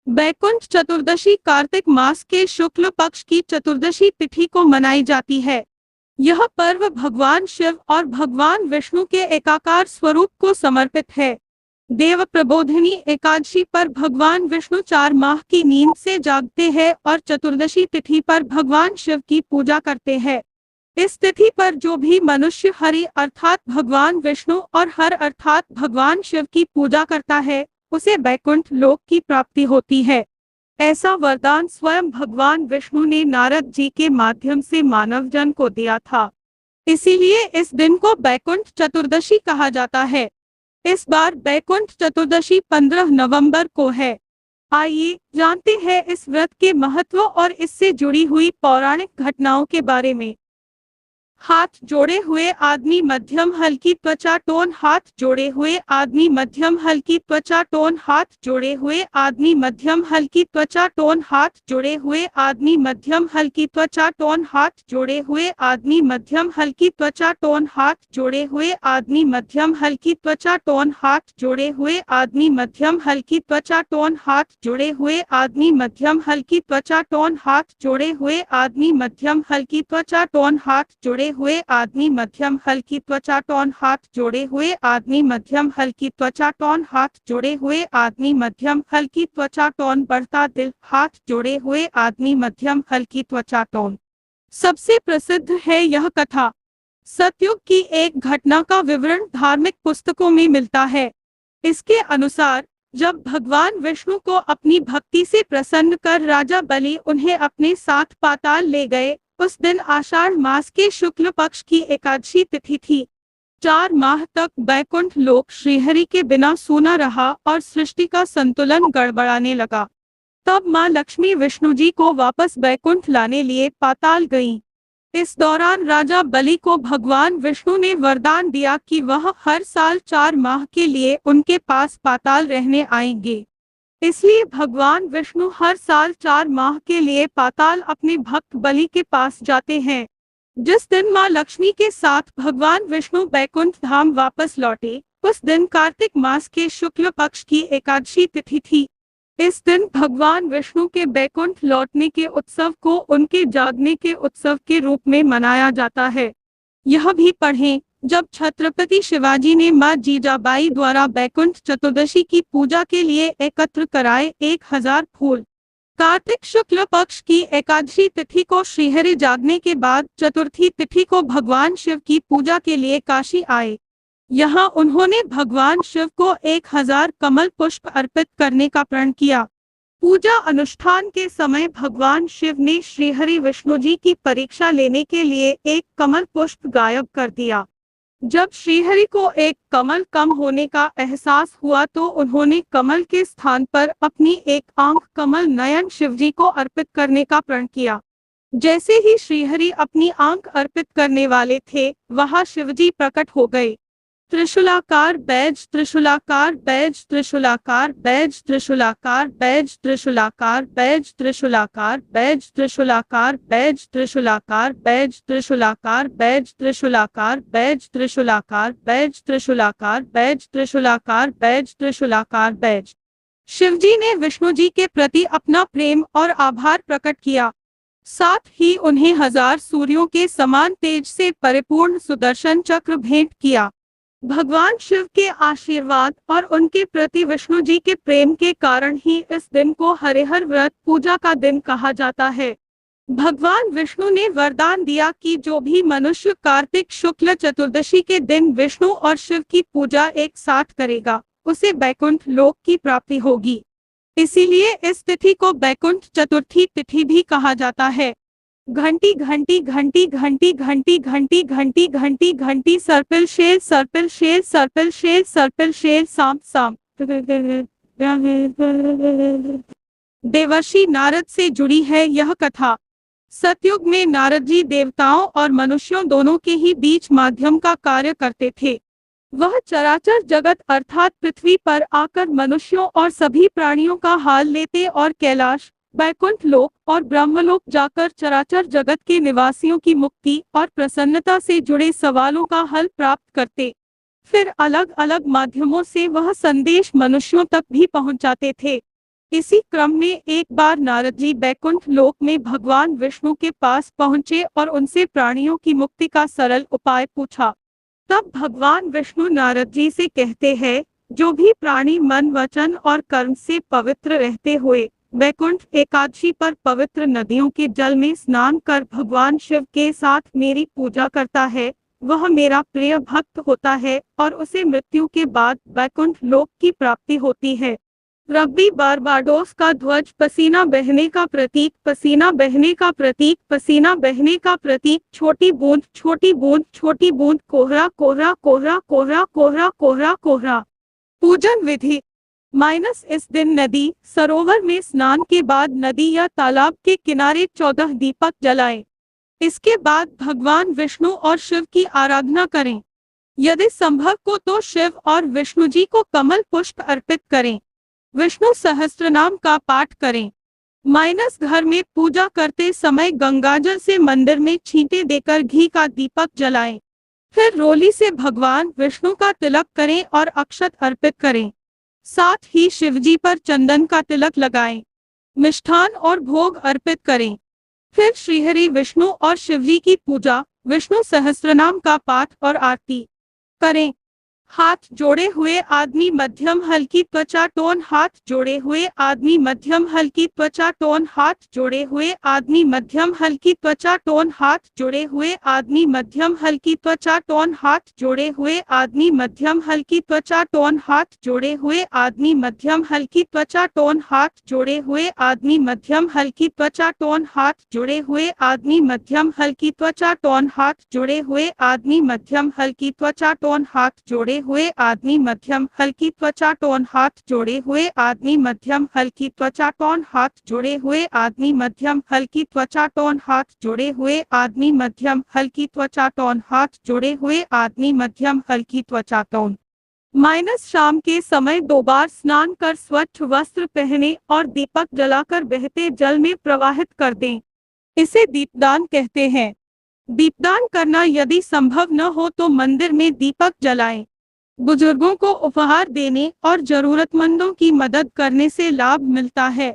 बैकुंठ चतुर्दशी कार्तिक मास के शुक्ल पक्ष की चतुर्दशी तिथि को मनाई जाती है। यह पर्व भगवान शिव और भगवान विष्णु के एकाकार स्वरूप को समर्पित है। देव प्रबोधिनी एकादशी पर भगवान विष्णु 4 माह की नींद से जागते हैं और चतुर्दशी तिथि पर भगवान शिव की पूजा करते हैं। इस तिथि पर जो भी मनुष्य हरि अर्थात भगवान विष्णु और हर अर्थात भगवान शिव की पूजा करता है, उसे बैकुंठ लोक की प्राप्ति होती है। ऐसा वरदान स्वयं भगवान विष्णु ने नारद जी के माध्यम से मानव जन को दिया था। इसीलिए इस दिन को बैकुंठ चतुर्दशी कहा जाता है। इस बार बैकुंठ चतुर्दशी 15 नवंबर को है। आइए जानते हैं इस व्रत के महत्व और इससे जुड़ी हुई पौराणिक घटनाओं के बारे में। हाथ जोड़े हुए आदमी मध्यम हल्की त्वचा टोन हाथ जोड़े हुए आदमी मध्यम हल्की त्वचा टोन हाथ जोड़े हुए आदमी मध्यम हल्की त्वचा टोन हाथ जोड़े हुए आदमी मध्यम हल्की त्वचा टोन हाथ जोड़े हुए आदमी मध्यम हल्की त्वचा टोन हाथ जोड़े हुए आदमी मध्यम हल्की त्वचा टोन हाथ जोड़े हुए आदमी मध्यम हल्की त्वचा टोन हाथ जोड़े हुए आदमी मध्यम हल्की त्वचा टोन हाथ जोड़े हुए आदमी मध्यम हल्की त्वचा टोन हाथ जोड़े हुए आदमी मध्यम हल्की त्वचा टोन हाथ जोड़े हुए आदमी मध्यम हल्की त्वचा टोन हाथ जोड़े हुए आदमी मध्यम हल्की त्वचा टोन बढ़ता दिल हाथ जोड़े हुए आदमी मध्यम हल्की त्वचा टोन। सबसे प्रसिद्ध है यह कथा। सतयुग की एक घटना का विवरण धार्मिक पुस्तकों में मिलता है। इसके अनुसार जब भगवान विष्णु को अपनी भक्ति से प्रसन्न कर राजा बलि उन्हें अपने साथ पाताल ले गए, उस दिन आषाढ़ मास के शुक्ल पक्ष की एकादशी तिथि थी। 4 माह तक बैकुंठ लोक श्रीहरि के बिना सूना रहा और सृष्टि का संतुलन गड़बड़ाने लगा। तब मां लक्ष्मी विष्णु जी को वापस बैकुंठ लाने लिए पाताल गईं। इस दौरान राजा बलि को भगवान विष्णु ने वरदान दिया कि वह हर साल 4 माह के लिए उनके पास पाताल रहने आएंगे। इसलिए भगवान विष्णु हर साल 4 माह के लिए पाताल अपने भक्त बलि के पास जाते हैं। जिस दिन मां लक्ष्मी के साथ भगवान विष्णु बैकुंठ धाम वापस लौटे, उस दिन कार्तिक मास के शुक्ल पक्ष की एकादशी तिथि थी। इस दिन भगवान विष्णु के बैकुंठ लौटने के उत्सव को उनके जागने के उत्सव के रूप में मनाया जाता है। यह भी पढ़ें, जब छत्रपति शिवाजी ने मां जीजाबाई द्वारा बैकुंठ चतुर्दशी की पूजा के लिए एकत्र कराए 1000 फूल। कार्तिक शुक्ल पक्ष की एकादशी तिथि को श्रीहरि जागने के बाद चतुर्थी तिथि को भगवान शिव की पूजा के लिए काशी आए। यहाँ उन्होंने भगवान शिव को 1000 कमल पुष्प अर्पित करने का प्रण किया। पूजा अनुष्ठान के समय भगवान शिव ने श्रीहरि विष्णु जी की परीक्षा लेने के लिए एक कमल पुष्प गायब कर दिया। जब श्रीहरि को एक कमल कम होने का एहसास हुआ तो उन्होंने कमल के स्थान पर अपनी एक आंख कमल नयन शिवजी को अर्पित करने का प्रण किया। जैसे ही श्रीहरि अपनी आंख अर्पित करने वाले थे, वहां शिवजी प्रकट हो गए। त्रिशूलाकार बैज त्रिशूलाकार बैज त्रिशूलाकार बैज त्रिशूलाकार बैज त्रिशूलाकार बैज त्रिशूलाकार बैज त्रिशूलाकार बैज त्रिशूलाकार बैज त्रिशूलाकार बैज त्रिशूलाकार बैज त्रिशूलाकार बैज त्रिशूलाकार बैज त्रिशूलाकार बैज त्रिशूलाकार बैज। शिवजी ने विष्णु जी के प्रति अपना प्रेम और आभार प्रकट किया। साथ ही उन्हें 1000 सूर्यों के समान तेज से परिपूर्ण सुदर्शन चक्र भेंट किया। भगवान शिव के आशीर्वाद और उनके प्रति विष्णु जी के प्रेम के कारण ही इस दिन को हरिहर व्रत पूजा का दिन कहा जाता है। भगवान विष्णु ने वरदान दिया कि जो भी मनुष्य कार्तिक शुक्ल चतुर्दशी के दिन विष्णु और शिव की पूजा एक साथ करेगा, उसे बैकुंठ लोक की प्राप्ति होगी। इसीलिए इस तिथि को बैकुंठ चतुर्थी तिथि भी कहा जाता है। घंटी घंटी घंटी घंटी घंटी घंटी घंटी घंटी घंटी सर्पिल शेर सर्पिल शेर सर्पिल शेर सर्पिल शेर सांप सांप। देवर्षि नारद से जुड़ी है यह कथा। सतयुग में नारद जी देवताओं और मनुष्यों दोनों के ही बीच माध्यम का कार्य करते थे। वह चराचर जगत अर्थात पृथ्वी पर आकर मनुष्यों और सभी प्राणियों का हाल लेते और कैलाश, बैकुंठ लोक और ब्रह्मलोक जाकर चराचर जगत के निवासियों की मुक्ति और प्रसन्नता से जुड़े सवालों का हल प्राप्त करते। फिर अलग अलग माध्यमों से वह संदेश मनुष्यों तक भी पहुंचाते थे। इसी क्रम में एक बार नारद जी बैकुंठ लोक में भगवान विष्णु के पास पहुंचे और उनसे प्राणियों की मुक्ति का सरल उपाय पूछा। तब भगवान विष्णु नारद जी से कहते हैं, जो भी प्राणी मन वचन और कर्म से पवित्र रहते हुए बैकुंठ एकादशी पर पवित्र नदियों के जल में स्नान कर भगवान शिव के साथ मेरी पूजा करता है, वह मेरा प्रिय भक्त होता है और उसे मृत्यु के बाद बैकुंठ लोक की प्राप्ति होती है। रग्बी बारबाडोस का ध्वज पसीना बहने का प्रतीक, पसीना बहने का प्रतीक, पसीना बहने का प्रतीक, छोटी बूंद छोटी बूंद छोटी बूंद, कोहरा कोहरा कोहरा कोहरा कोहरा कोहरा कोहरा। पूजन विधि इस दिन नदी सरोवर में स्नान के बाद नदी या तालाब के किनारे 14 दीपक जलाएं। इसके बाद भगवान विष्णु और शिव की आराधना करें। यदि संभव हो तो शिव और विष्णु जी को कमल पुष्प अर्पित करें। विष्णु सहस्त्रनाम का पाठ करें। घर में पूजा करते समय गंगाजल से मंदिर में छींटे देकर घी का दीपक जलाएं। फिर रोली से भगवान विष्णु का तिलक करें और अक्षत अर्पित करें। साथ ही शिवजी पर चंदन का तिलक लगाएं। मिष्ठान और भोग अर्पित करें। फिर श्रीहरि विष्णु और शिवजी की पूजा, विष्णु सहस्त्रनाम का पाठ और आरती करें। हाथ जोड़े हुए आदमी मध्यम हल्की त्वचा टोन, हाथ जोड़े हुए आदमी मध्यम हल्की त्वचा टोन, हाथ जोड़े हुए आदमी मध्यम हल्की त्वचा टोन, हाथ जोड़े हुए आदमी मध्यम हल्की त्वचा टोन, हाथ जोड़े हुए आदमी मध्यम हल्की त्वचा टोन, हाथ जोड़े हुए आदमी मध्यम हल्की त्वचा टोन, हाथ जोड़े हुए आदमी मध्यम हल्की त्वचा टोन, हाथ जोड़े हुए आदमी मध्यम हल्की त्वचा टोन, हाथ जोड़े हुए आदमी मध्यम हल्की त्वचा टोन, हाथ जोड़े हुए आदमी मध्यम हल्की त्वचा टोन, हाथ जोड़े हुए आदमी मध्यम हल्की त्वचा टोन, हाथ जोड़े हुए आदमी मध्यम हल्की त्वचा टोन, हाथ जोड़े हुए आदमी मध्यम हल्की त्वचा टोन, हाथ जोड़े हुए आदमी मध्यम हल्की त्वचा टोन। शाम के समय 2 बार स्नान कर स्वच्छ वस्त्र पहने और दीपक जलाकर बहते जल में प्रवाहित कर दें। इसे दीपदान कहते हैं। दीपदान करना यदि संभव न हो तो मंदिर में दीपक जलाएं। बुजुर्गों को उपहार देने और जरूरतमंदों की मदद करने से लाभ मिलता है।